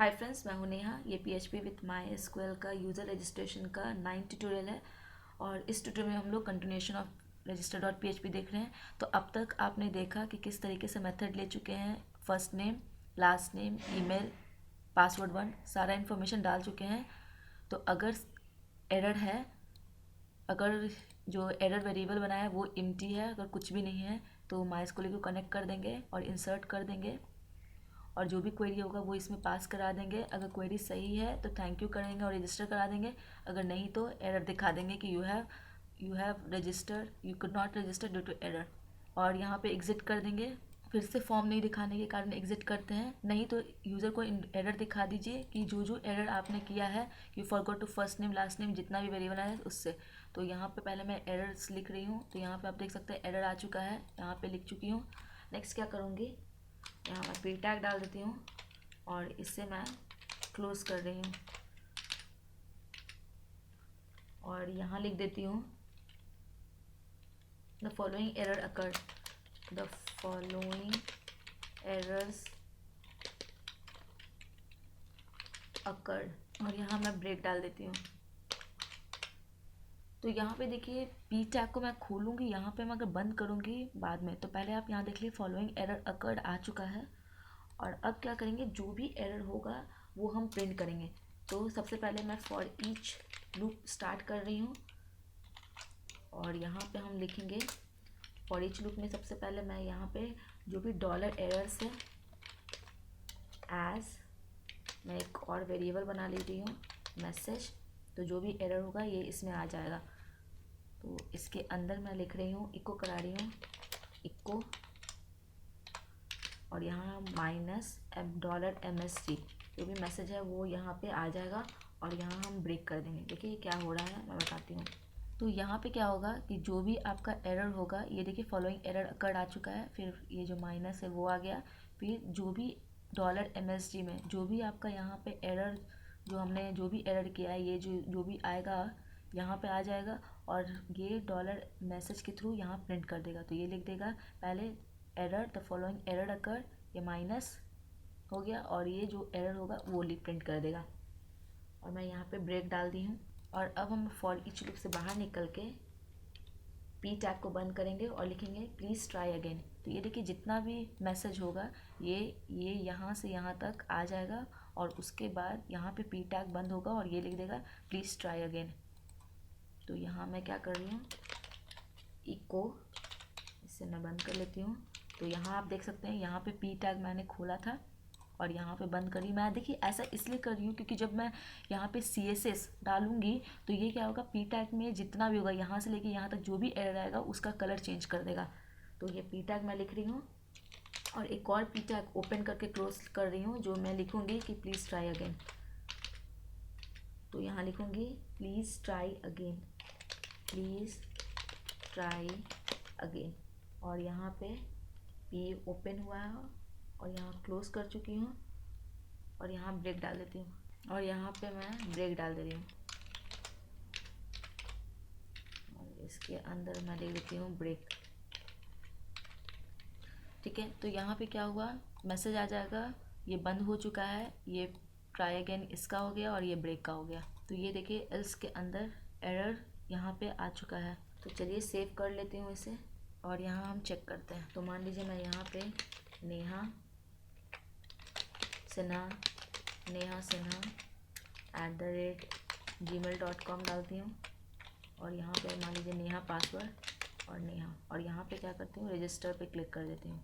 Hi friends, मैं हूं नेहा। ये PHP विथ माई SQL का यूज़र रजिस्ट्रेशन का 9 ट्यूटोरियल है और इस ट्यूटोरियल में हम लोग continuation of register dot PHP देख रहे हैं। तो अब तक आपने देखा कि किस तरीके से मेथड ले चुके हैं। First name, last name, email, password 1 सारा इन्फॉर्मेशन डाल चुके हैं। तो अगर एरर है, अगर जो एरर वेरिएबल बनाया है वो एम्प्टी है, अगर कुछ भी नहीं है तो MySQL को कनेक्ट कर देंगे और इंसर्ट कर देंगे और जो भी क्वेरी होगा वो इसमें पास करा देंगे। अगर क्वेरी सही है तो थैंक यू करेंगे और रजिस्टर करा देंगे। अगर नहीं तो एरर दिखा देंगे कि you have register, you could not register due to error, और यहाँ पे एग्जिट कर देंगे। फिर से फॉर्म नहीं दिखाने के कारण एग्जिट करते हैं। नहीं तो यूज़र को एरर दिखा दीजिए कि जो एरर आपने किया है, you forgot to first name last name जितना भी वेरिएबल है उससे। तो यहाँ पे पहले मैं एरर्स लिख रही हूँ, तो यहाँ पे आप देख सकते हैं एरर आ चुका है, यहाँ पे लिख चुकी हूँ। नेक्स्ट क्या करूँगी, यहाँ मैं पी टैग डाल देती हूँ और इससे मैं क्लोज कर रही हूँ और यहाँ लिख देती हूँ the following error occurred, the following errors occurred, और यहाँ मैं ब्रेक डाल देती हूँ। तो यहाँ पे देखिए पी टैग को मैं खोलूँगी, यहाँ पे मैं अगर बंद करूँगी बाद में, तो पहले आप यहाँ देख लीजिए फॉलोइंग एरर अकर्ड आ चुका है। और अब क्या करेंगे, जो भी एरर होगा वो हम प्रिंट करेंगे। तो सबसे पहले मैं फॉर ईच लूप स्टार्ट कर रही हूँ और यहाँ पे हम लिखेंगे फॉर ईच लूप में सबसे पहले मैं यहाँ पे जो भी डॉलर एरर्स है एज, मैं एक और वेरिएबल बना ले रही हूँ मैसेज, तो जो भी एरर होगा ये इसमें आ जाएगा। तो इसके अंदर मैं लिख रही हूँ, इको करा रही हूँ, इको, और यहाँ माइनस $MSG, जो भी मैसेज है वो यहाँ पे आ जाएगा और यहाँ हम ब्रेक कर देंगे। देखिए क्या हो रहा है, मैं बताती हूँ। तो यहाँ पे क्या होगा कि जो भी आपका एरर होगा, ये देखिए फॉलोइंग एरर अकर्ड आ चुका है, फिर ये जो माइनस है वो आ गया, फिर जो भी $MSG में जो भी आपका यहाँ पे एरर, जो हमने जो भी एरर किया है, ये जो भी आएगा यहाँ पे आ जाएगा और ये डॉलर मैसेज के थ्रू यहाँ प्रिंट कर देगा। तो ये लिख देगा पहले एरर, द फॉलोइंग एरर अकर, ये माइनस हो गया और ये जो एरर होगा वो प्रिंट कर देगा। और मैं यहाँ पे ब्रेक डाल दी हूँ। और अब हम फॉर ईच लूप से बाहर निकल के पी टैग को बंद करेंगे और लिखेंगे प्लीज़ ट्राई अगेन। तो ये देखिए जितना भी मैसेज होगा ये यहाँ से यहाँ तक आ जाएगा और उसके बाद यहाँ पे पी टैग बंद होगा और ये लिख देगा प्लीज़ ट्राई अगेन। तो यहाँ मैं क्या कर रही हूँ, इको, इससे मैं बंद कर लेती हूँ। तो यहाँ आप देख सकते हैं यहाँ पे पी टैग मैंने खोला था और यहाँ पे बंद करी। मैं देखिए ऐसा इसलिए कर रही हूँ क्योंकि जब मैं यहाँ पे CSS डालूंगी तो ये क्या होगा, पी टैग में जितना भी होगा यहाँ से लेके यहाँ तक जो भी एरर आएगा उसका कलर चेंज कर देगा। तो ये पी टैग मैं लिख रही हूँ और एक और पी टैग ओपन करके क्लोज कर रही हूँ, जो मैं लिखूँगी कि प्लीज़ ट्राई अगेन। तो यहाँ लिखूँगी please try again, please try again, और यहाँ पे पी ओपन हुआ है और यहाँ क्लोज कर चुकी हूँ और यहाँ ब्रेक डाल देती हूँ और यहाँ पे मैं ब्रेक डाल दे रही हूँ और इसके अंदर मैं ले लेती हूँ ब्रेक। ठीक है, तो यहाँ पे क्या हुआ, मैसेज आ जाएगा ये बंद हो चुका है, ये ट्राई अगेन इसका हो गया और ये ब्रेक का हो गया। तो ये देखिए एल्स के अंदर एरर यहाँ पे आ चुका है। तो चलिए सेव कर लेती हूँ इसे और यहाँ हम चेक करते हैं। तो मान लीजिए मैं यहाँ पे नेहा सिन्हा @gmail.com डालती हूँ और यहाँ पे मान लीजिए नेहा पासवर्ड और नेहा, और यहाँ पे क्या करती हूँ, रजिस्टर पे क्लिक कर देती हूँ।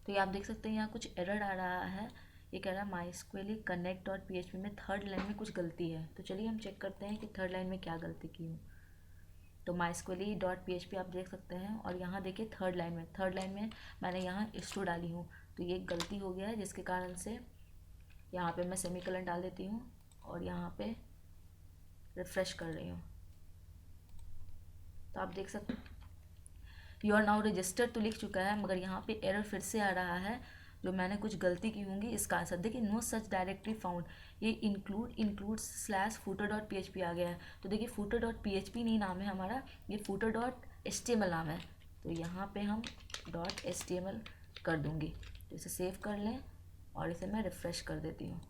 तो ये आप देख सकते हैं यहाँ कुछ एरर आ रहा है, ये कह रहा है MySQL कनेक्ट डॉट PHP में थर्ड लाइन में कुछ गलती है। तो चलिए हम चेक करते हैं कि थर्ड लाइन में क्या गलती की हूँ। तो MySQL डॉट PHP आप देख सकते हैं और यहाँ देखिए थर्ड लाइन में मैंने यहाँ स्टू डाली हूँ, तो ये गलती हो गया है जिसके कारण से यहाँ पे मैं सेमीकोलन डाल देती हूँ और यहाँ पे रिफ्रेश कर रही हूँ। तो आप देख सकते हैं यू आर नाउ रजिस्टर्ड तो लिख चुका है, मगर यहाँ पे एरर फिर से आ रहा है, जो मैंने कुछ गलती की होंगी इसका आंसर देखिए, नो सच डायरेक्टरी फाउंड, ये includes/footer.php आ गया है। तो देखिए footer.php नहीं नाम है हमारा, ये footer.html नाम है। तो यहाँ पे हम .html कर दूँगी। तो इसे सेव कर लें और इसे मैं रिफ़्रेश कर देती हूँ।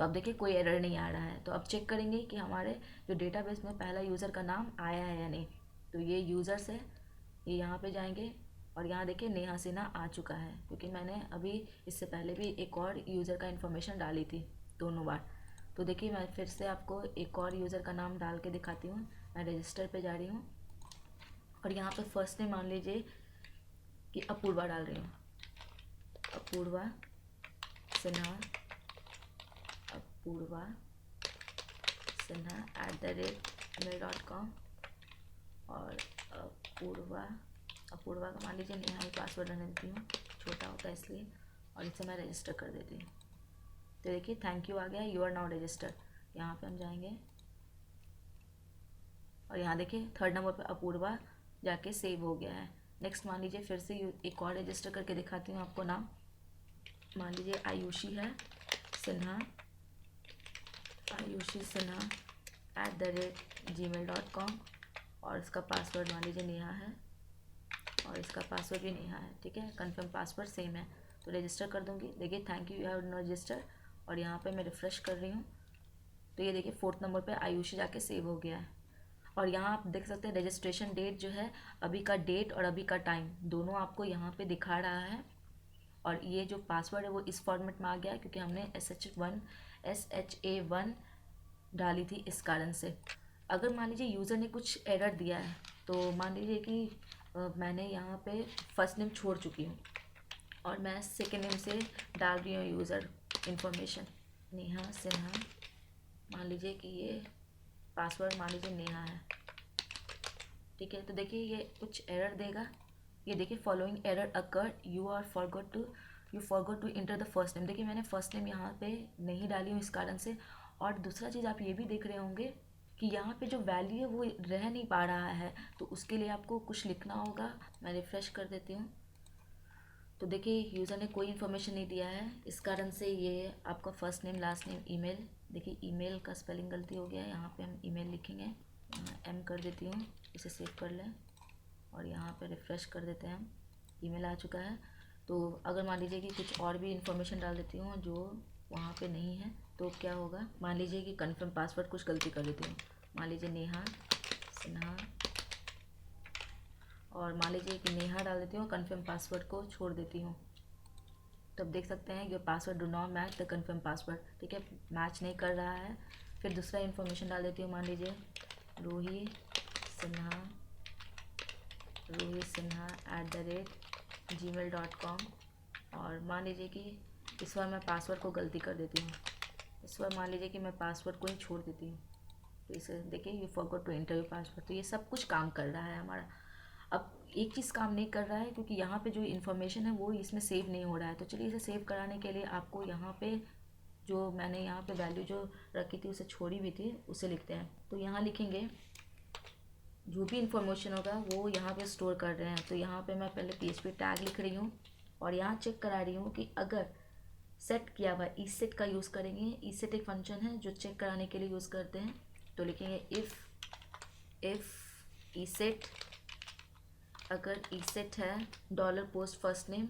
तो अब देखिए कोई एरर नहीं आ रहा है। तो अब चेक करेंगे कि हमारे जो डेटाबेस में पहला यूज़र का नाम आया है या नहीं। तो ये यूज़र्स है, ये यहाँ पे जाएंगे और यहाँ देखिए नेहा सिन्हा आ चुका है, क्योंकि मैंने अभी इससे पहले भी एक और यूज़र का इन्फॉर्मेशन डाली थी दोनों बार। तो देखिए मैं फिर से आपको एक और यूज़र का नाम डाल के दिखाती हूँ। मैं रजिस्टर पे जा रही हूँ और यहाँ पे फर्स्ट नेम मान लीजिए कि अपूर्वा डाल रही हूँ, अपूर्वा सिन्हा, अपूर्वा सिन्हा @mail.com और अपूर्वा का मान लीजिए नेहा ही पासवर्ड रहने देती हूँ, छोटा होता है इसलिए, और इसे मैं रजिस्टर कर देती हूँ। तो देखिए थैंक यू आ गया, यू आर नाउ रजिस्टर्ड। यहाँ पे हम जाएंगे और यहाँ देखिए थर्ड नंबर पे अपूर्वा जाके सेव हो गया है। नेक्स्ट मान लीजिए फिर से एक और रजिस्टर करके दिखाती हूँ आपको नाम। मान लीजिए आयुषी है सिन्हा, आयुषी सिन्हा @gmail.com और इसका पासवर्ड मान लीजिए नेहा है और इसका पासवर्ड भी नेहा है। ठीक है, कंफर्म पासवर्ड सेम है। तो रजिस्टर कर दूंगी। देखिए थैंक यू हैव रजिस्टर और यहाँ पे मैं रिफ़्रेश कर रही हूँ तो ये देखिए फोर्थ नंबर पे आयुषी जाके सेव हो गया है। और यहाँ आप देख सकते हैं रजिस्ट्रेशन डेट जो है, अभी का डेट और अभी का टाइम दोनों आपको यहाँ पे दिखा रहा है। और ये जो पासवर्ड है वो इस फॉर्मेट में आ गया है क्योंकि हमने SHA1 डाली थी, इस कारण से। अगर मान लीजिए यूज़र ने कुछ एरर दिया है तो मान लीजिए कि मैंने यहाँ पे फर्स्ट नेम छोड़ चुकी हूँ और मैं सेकेंड नेम से डाल रही हूँ यूज़र इन्फॉर्मेशन नेहा सिन्हा। मान लीजिए कि ये पासवर्ड मान लीजिए नेहा है। ठीक है, तो देखिए ये कुछ एरर देगा। ये देखिए following error occur, you forgot to enter the first name. देखिए मैंने फर्स्ट नेम यहाँ पे नहीं डाली हूँ इस कारण से। और दूसरा चीज़ आप ये भी देख रहे होंगे कि यहाँ पे जो वैल्यू है वो रह नहीं पा रहा है, तो उसके लिए आपको कुछ लिखना होगा। मैं रिफ़्रेश कर देती हूँ तो देखिए यूज़र ने कोई इन्फॉर्मेशन नहीं दिया है, इस कारण से ये आपका first name last name email. देखिए ईमेल का स्पेलिंग गलती हो गया है, यहाँ पे हम ईमेल लिखेंगे। एम कर देती हूँ, इसे सेव कर लें और यहाँ पे रिफ़्रेश कर देते हैं हम। ईमेल आ चुका है। तो अगर मान लीजिए कि कुछ और भी इन्फॉर्मेशन डाल देती हूँ जो वहाँ पे नहीं है तो क्या होगा। मान लीजिए कि कन्फर्म पासवर्ड कुछ गलती कर देती हूँ, मान लीजिए नेहा सिन्हा, और मान लीजिए कि नेहा डाल देती हूँ, कन्फर्म पासवर्ड को छोड़ देती हूँ। तो अब देख सकते हैं your password do not match the confirm password. ठीक है, मैच नहीं कर रहा है। फिर दूसरा इन्फॉर्मेशन डाल देती हूँ, मान लीजिए रूही सिन्हा @gmail.com और मान लीजिए कि इस बार मैं पासवर्ड को गलती कर देती हूँ। इस बार मान लीजिए कि मैं पासवर्ड को ही छोड़ देती हूँ। तो इसे देखिए you forgot to enter your password. तो ये सब कुछ काम कर रहा है हमारा। अब एक चीज़ काम नहीं कर रहा है क्योंकि यहाँ पे जो इन्फॉर्मेशन है वो इसमें सेव नहीं हो रहा है। तो चलिए इसे सेव कराने के लिए आपको यहाँ पे जो मैंने यहाँ पे वैल्यू जो रखी थी उसे छोड़ी भी थी उसे लिखते हैं। तो यहाँ लिखेंगे जो भी इन्फॉर्मेशन होगा वो यहाँ पे स्टोर कर रहे हैं। तो यहाँ पे मैं पहले PHP टैग लिख रही हूँ और यहाँ चेक करा रही हूँ कि अगर सेट किया हुआ ईसेट का यूज़ करेंगे। ईसेट एक फंक्शन है जो चेक कराने के लिए यूज़ करते हैं। तो लिखेंगे इफ़ ईसेट, अगर ईसेट है $post first name,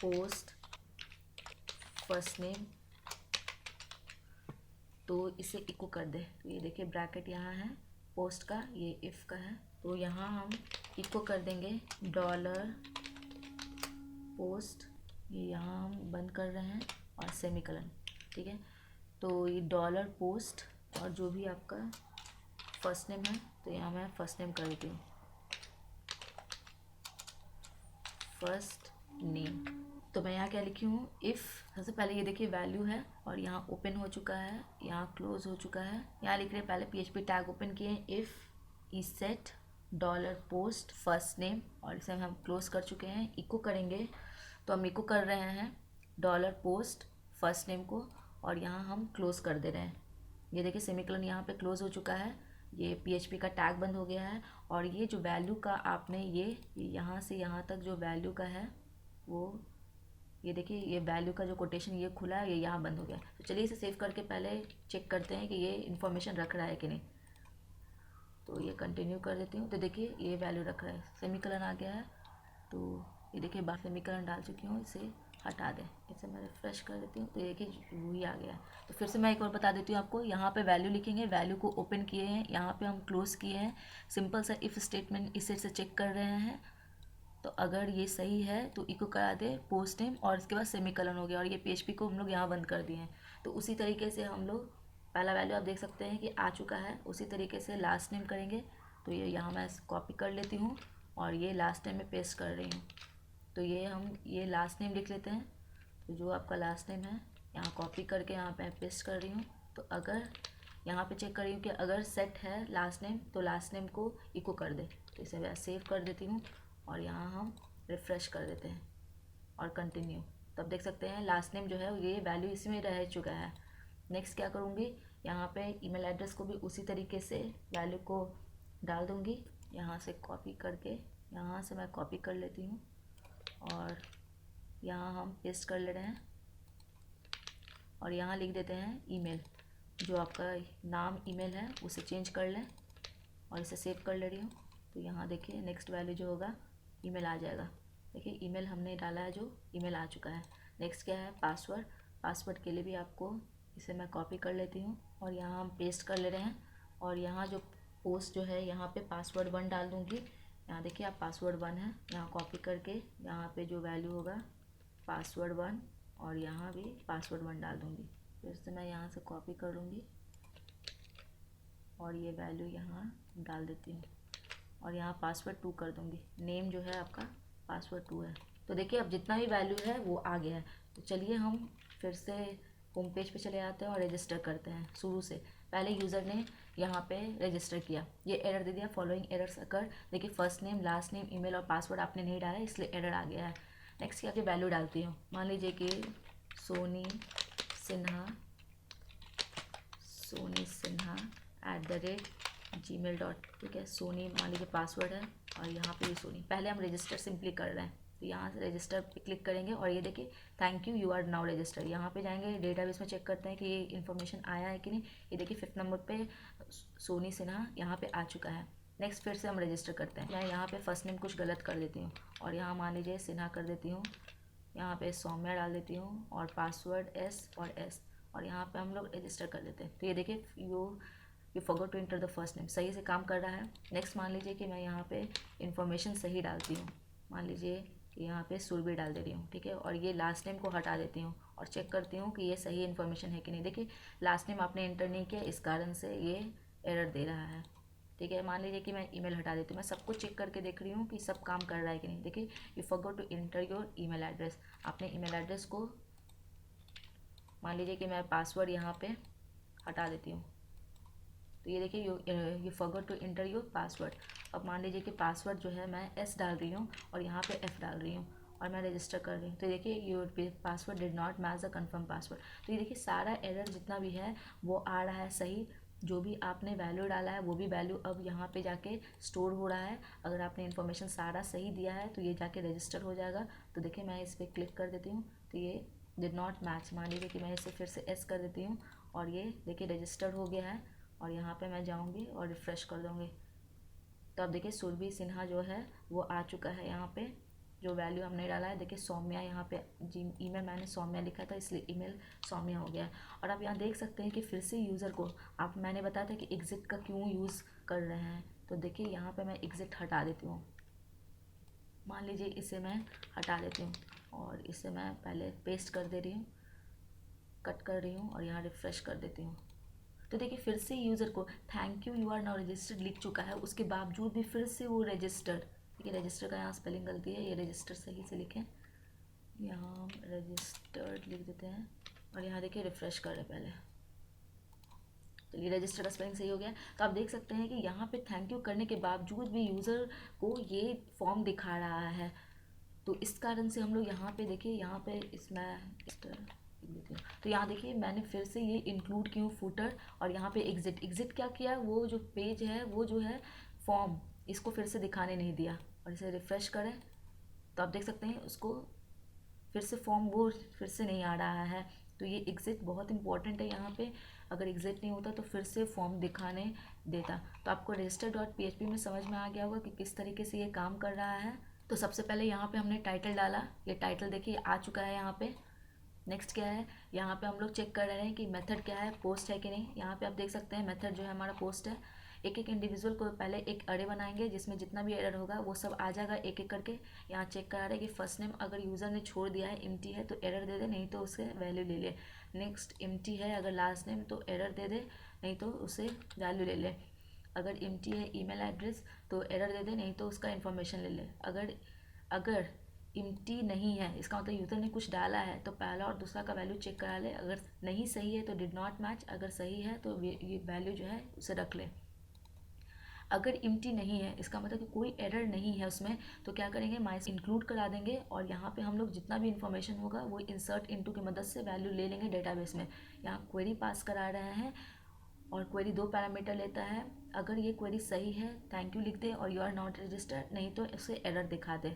$post first name, तो इसे इको कर दे। तो ये देखिए ब्रैकेट यहाँ है पोस्ट का, ये इफ़ का है। तो यहाँ हम इको कर देंगे $पोस्ट, ये यहाँ हम बंद कर रहे हैं और सेमीकोलन। ठीक है, तो ये $पोस्ट और जो भी आपका फर्स्ट नेम है तो यहाँ मैं फर्स्ट नेम कर देती हूँ, फर्स्ट नेम। तो मैं यहाँ क्या लिखी हूँ, इफ़। सबसे पहले ये देखिए वैल्यू है और यहाँ ओपन हो चुका है, यहाँ क्लोज हो चुका है। यहाँ लिख रहे हैं पहले PHP टैग ओपन किए, if isset $post first name, और इसे हम क्लोज कर चुके हैं। इको करेंगे तो हम इको कर रहे हैं $पोस्ट फर्स्ट नेम को और यहाँ हम क्लोज कर दे रहे हैं। ये देखिए सेमीकोलन यहाँ पे क्लोज हो चुका है, ये PHP का टैग बंद हो गया है। और ये जो वैल्यू का आपने ये यहाँ से यहाँ तक जो वैल्यू का है वो ये देखिए, ये वैल्यू का जो कोटेशन ये खुला है, ये यहाँ बंद हो गया। तो चलिए इसे सेव करके पहले चेक करते हैं कि ये इन्फॉर्मेशन रख रहा है कि नहीं। तो ये कंटिन्यू कर देती हूँ। तो देखिए ये वैल्यू रख रहा है, सेमीकोलन आ गया है। तो ये देखिए बाहर सेमीकोलन डाल चुकी हूँ, इसे हटा दें। इसे मैं रिफ़्रेश कर देती हूँ तो देखिए वही आ गया है। तो फिर से मैं एक और बता देती हूँ आपको, यहाँ पे वैल्यू लिखेंगे, वैल्यू को ओपन किए हैं, यहाँ पे हम क्लोज़ किए हैं, सिंपल सा इफ़ स्टेटमेंट इसे से चेक कर रहे हैं। तो अगर ये सही है तो इको करा दे पोस्ट नेम और इसके बाद सेमीकलन हो गया, और ये पीएचपी को हम लोग यहाँ बंद कर दिए हैं। तो उसी तरीके से हम लोग पहला वैल्यू आप देख सकते हैं कि आ चुका है, उसी तरीके से लास्ट नेम करेंगे। तो ये यहाँ मैं कॉपी कर लेती हूँ और ये लास्ट नेम में पेस्ट कर रही हूँ। तो ये हम ये लास्ट नेम लिख लेते हैं। तो जो आपका लास्ट नेम है यहाँ कॉपी करके यहाँ पे पेस्ट कर रही हूँ। तो अगर यहाँ पे चेक कर रही हूँ कि अगर सेट है लास्ट नेम तो लास्ट नेम को इको कर दे। तो इसे मैं सेव कर देती हूँ और यहाँ हम रिफ़्रेश कर देते हैं और कंटिन्यू। तब देख सकते हैं लास्ट नेम जो है ये वैल्यू इसमें रह चुका है। नेक्स्ट क्या करूँगी, यहाँ पे ईमेल एड्रेस को भी उसी तरीके से वैल्यू को डाल दूँगी। यहाँ से कॉपी करके यहाँ से मैं कॉपी कर लेती हूँ और यहाँ हम पेस्ट कर ले रहे हैं और यहाँ लिख देते हैं ईमेल। जो आपका नाम ईमेल है उसे चेंज कर लें और इसे सेव कर ले रही हूँ। तो यहाँ देखिए नेक्स्ट वैल्यू जो होगा ईमेल आ जाएगा। देखिए ईमेल हमने डाला है, जो ईमेल आ चुका है। नेक्स्ट क्या है, पासवर्ड। पासवर्ड के लिए भी आपको इसे मैं कॉपी कर लेती हूँ और यहाँ हम पेस्ट कर ले रहे हैं और यहाँ जो पोस्ट जो है यहाँ पे पासवर्ड 1 डाल दूँगी। यहाँ देखिए आप पासवर्ड 1 है, यहाँ कॉपी करके यहाँ पे जो वैल्यू होगा पासवर्ड 1 और यहाँ भी पासवर्ड 1 डाल दूँगी। फिर से मैं यहाँ से कॉपी कर लूँगी और ये वैल्यू यहाँ डाल देती हूँ और यहाँ पासवर्ड 2 कर दूँगी। नेम जो है आपका पासवर्ड 2 है। तो देखिए अब जितना भी वैल्यू है वो आ गया है। तो चलिए हम फिर से होम पेज पे चले आते हैं और रजिस्टर करते हैं शुरू से। पहले यूज़र ने यहाँ पे रजिस्टर किया, ये एरर दे दिया, फॉलोइंग एरर्स अकर। देखिए first name, last name, email और पासवर्ड आपने नहीं डाला इसलिए एरर आ गया है। नेक्स्ट क्या कि वैल्यू डालती हूँ, मान लीजिए कि सोनी सिन्हा @gmail. ठीक है, सोनी मान लीजिए पासवर्ड है और यहाँ पे भी सोनी। पहले हम रजिस्टर सिंपली कर रहे हैं तो यहाँ से रजिस्टर पे क्लिक करेंगे और ये देखिए thank you are now register. यहाँ पे जाएंगे डेटाबेस में चेक करते हैं कि ये इन्फॉर्मेशन आया है कि नहीं। ये देखिए 5th नंबर पे सोनी सिन्हा यहाँ पे आ चुका है। नेक्स्ट फिर से हम रजिस्टर करते हैं। मैं यहाँ पे फर्स्ट नेम कुछ गलत कर देती हूँ और यहाँ मान लीजिए सिन्हा कर देती हूँ, यहाँ पे सौम्या डाल देती हूँ और पासवर्ड एस और यहाँ पे हम लोग रजिस्टर कर देते हैं। तो ये देखिए you forgot to enter the first name, सही से काम कर रहा है। नेक्स्ट मान लीजिए कि मैं यहाँ पे इन्फॉर्मेशन सही डालती हूँ, मान लीजिए कि यहाँ पे सुरभि डाल दे रही हूँ। ठीक है, और ये लास्ट नेम को हटा देती हूँ और चेक करती हूँ कि ये सही इन्फॉर्मेशन है कि नहीं। देखिए लास्ट नेम आपने एंटर नहीं किया, इस कारण से ये एरर दे रहा है। ठीक है, मान लीजिए कि मैं ईमेल हटा देती हूँ। मैं सब कुछ चेक करके देख रही हूँ कि सब काम कर रहा है कि नहीं। देखिए you forgot to enter your email address, आपने ईमेल एड्रेस को मान लीजिए कि मैं पासवर्ड यहाँ पे हटा देती हूँ। तो ये देखिए you forgot to enter your password. अब मान लीजिए कि पासवर्ड जो है मैं एस डाल रही हूँ और यहाँ पे एफ डाल रही हूँ और मैं रजिस्टर कर रही हूँ। तो देखिए your password did not match the confirm password. तो ये देखिए सारा एरर जितना भी है वो आ रहा है सही। जो भी आपने वैल्यू डाला है वो भी वैल्यू अब यहाँ पे जाके स्टोर हो रहा है। अगर आपने इन्फॉर्मेशन सारा सही दिया है तो ये जाके रजिस्टर हो जाएगा। तो देखिए मैं इस पर क्लिक कर देती हूँ तो ये डिड नॉट मैच, मान लीजिए कि मैं इसे फिर से एस कर देती हूँ और ये देखिए रजिस्टर्ड हो गया है। और यहाँ पे मैं जाऊँगी और रिफ़्रेश कर दूँगी तो अब देखिए सुरभि सिन्हा जो है वो आ चुका है। यहाँ पे जो वैल्यू हमने डाला है देखिए सौम्या, यहाँ पे जी ईमेल मैंने सौम्या लिखा था इसलिए ईमेल सौम्या हो गया है। और आप यहाँ देख सकते हैं कि फिर से यूज़र को आप मैंने बताया था कि एग्ज़िट का क्यों यूज़ कर रहे हैं। तो देखिए यहाँ पे मैं एग्ज़िट हटा देती हूँ, मान लीजिए इसे मैं हटा देती हूँ और इसे मैं पहले पेस्ट कर दे रही हूँ, कट कर रही हूँ और यहाँ रिफ़्रेश कर देती हूँ। तो देखिए फिर से यूज़र को thank you are now registered लिख चुका है, उसके बावजूद भी फिर से वो रजिस्टर्ड। देखिए रजिस्टर का यहाँ स्पेलिंग गलती है, ये रजिस्टर सही से लिखें, यहाँ हम रजिस्टर्ड लिख देते हैं और यहाँ देखिए रिफ़्रेश करें पहले। तो ये रजिस्टर का स्पेलिंग सही हो गया। तो आप देख सकते हैं कि यहाँ पे थैंक यू करने के बावजूद भी यूज़र को ये फॉर्म दिखा रहा है। तो इस कारण से हम लोग यहाँ पे देखिए यहाँ पे इसमें तो यहाँ देखिए मैंने फिर से ये इंक्लूड की हूँ फूटर और यहाँ पे एग्ज़िट क्या किया, वो जो पेज है वो जो है फॉर्म इसको फिर से दिखाने नहीं दिया। और इसे रिफ़्रेश करें तो आप देख सकते हैं उसको फिर से फॉर्म वो फिर से नहीं आ रहा है। तो ये एग्ज़िट बहुत इंपॉर्टेंट है यहाँ पे, अगर एग्ज़िट नहीं होता तो फिर से फॉर्म दिखाने देता। तो आपको register.php में समझ में आ गया होगा कि किस तरीके से ये काम कर रहा है। तो सबसे पहले यहाँ पे हमने टाइटल डाला, ये टाइटल देखिए आ चुका है यहाँ पे। नेक्स्ट क्या है, यहाँ पे हम लोग चेक कर रहे हैं कि मेथड क्या है, पोस्ट है कि नहीं। यहाँ पे आप देख सकते हैं मेथड जो है हमारा पोस्ट है। एक एक इंडिविजुअल को पहले एक अरे बनाएंगे जिसमें जितना भी एरर होगा वो सब आ जाएगा एक एक करके। यहाँ चेक करा रहे हैं कि फर्स्ट नेम अगर यूज़र ने छोड़ दिया है एम्प्टी है तो एरर दे दे, नहीं तो उससे वैल्यू ले ले। नेक्स्ट एम्प्टी है अगर लास्ट नेम तो एरर दे दे, नहीं तो उससे वैल्यू ले ले। अगर एम्प्टी है ईमेल एड्रेस तो एरर दे दे, नहीं तो उसका इन्फॉर्मेशन ले ले। अगर अगर एम्प्टी नहीं है इसका मतलब यूज़र ने कुछ डाला है तो पहला और दूसरा का वैल्यू चेक करा ले। अगर नहीं सही है तो डिड नॉट मैच, अगर सही है तो ये वैल्यू जो है उसे रख ले। अगर एम्प्टी नहीं है इसका मतलब कि कोई एरर नहीं है उसमें, तो क्या करेंगे माइस इंक्लूड करा देंगे और यहाँ पे हम लोग जितना भी इन्फॉर्मेशन होगा वो इंसर्ट इनटू की मदद से वैल्यू ले लेंगे डेटाबेस में। यहाँ क्वेरी पास करा रहे हैं और क्वेरी 2 पैरामीटर लेता है। अगर ये क्वेरी सही है थैंक यू लिख दे और यू आर नॉट रजिस्टर्ड, नहीं तो इसे एरर दिखा दे।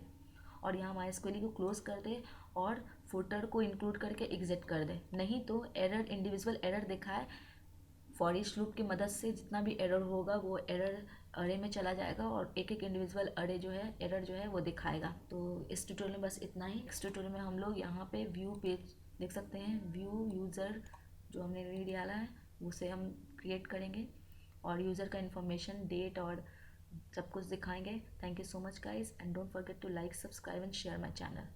और यहाँ माई क्वेरी को क्लोज कर दे और फुटर को इंक्लूड करके एग्जिट कर दे, नहीं तो एरर इंडिविजुअल एरर दिखाए। फॉर ईच लूप की मदद से जितना भी एरर होगा वो एरर अरे में चला जाएगा और एक एक इंडिविजुअल अरे जो है एरर जो है वो दिखाएगा। तो इस ट्यूटोरियल में बस इतना ही। नेक्स्ट ट्यूटोरियल में हम लोग यहाँ पे व्यू पेज देख सकते हैं, व्यू यूज़र जो हमने नहीं डाला है उसे हम क्रिएट करेंगे और यूज़र का इन्फॉर्मेशन डेट और सब कुछ दिखाएंगे। Thank you so much guys and don't forget to like subscribe and share my channel.